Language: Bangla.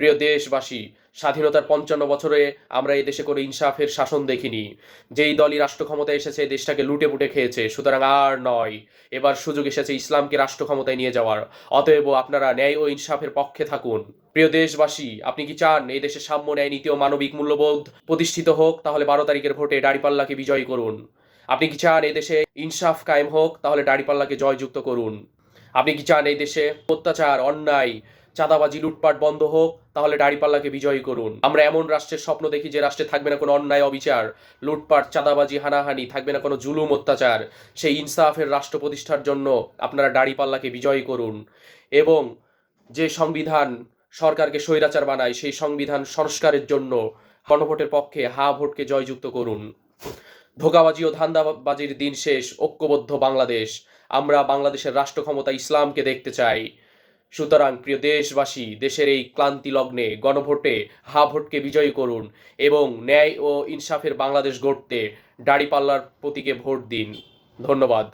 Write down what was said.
প্রিয় দেশবাসী, স্বাধীনতার ৫৫ বছরে আমরা এই দেশে কোনো ইনসাফের শাসন দেখিনি। যেই দলই রাষ্ট্র ক্ষমতায় এসেছে দেশটাকে লুটে পুটে খেয়েছে, সুতরাং আর নয়। এবার সুযোগ এসেছে ইসলামকে রাষ্ট্র ক্ষমতায় নিয়ে যাওয়ার। অতএব আপনারা ন্যায় ও ইনসাফের পক্ষে থাকুন। প্রিয় দেশবাসী, আপনি কি চান এই দেশে সাম্য, ন্যায় নীতি ও মানবিক মূল্যবোধ প্রতিষ্ঠিত হোক? তাহলে ১২ তারিখের ভোটে দাঁড়িপাল্লাকে বিজয়ী করুন। আপনি কি চান এই দেশে ইনসাফ কায়েম হোক? তাহলে দাঁড়িপাল্লাকে জয়যুক্ত করুন। আপনি কি চান এই দেশে অত্যাচার, অন্যায়, চাঁদাবাজি, লুটপাট বন্ধ হোক? তাহলে দাঁড়িপাল্লাকে বিজয়ী করুন। আমরা এমন রাষ্ট্রের স্বপ্ন দেখি যে রাষ্ট্রে থাকবে না কোনো অন্যায়, অবিচার, লুটপাট, চাঁদাবাজি, হানাহানি, থাকবে না কোনো জুলুম, অত্যাচার। সেই ইনসাফের রাষ্ট্র প্রতিষ্ঠার জন্য আপনারা দাঁড়িপাল্লাকে বিজয়ী করুন এবং যে সংবিধান সরকারকে স্বৈরাচার বানায় সেই সংবিধান সংস্কারের জন্য গণভোটের পক্ষে হা ভোটকে জয়যুক্ত করুন। ধোঁকাবাজি ও ধান্দাবাজির দিন শেষ, ঐক্যবদ্ধ বাংলাদেশ। আমরা বাংলাদেশের রাষ্ট্র ক্ষমতা ইসলামকে দেখতে চাই। সুতরাং প্রিয় দেশবাসী, দেশের এই ক্লান্তি লগ্নে গণভোটে হা ভোটকে বিজয়ী করুন এবং ন্যায় ও ইনসাফের বাংলাদেশ গড়তে দাঁড়িপাল্লার প্রতীকে ভোট দিন। ধন্যবাদ।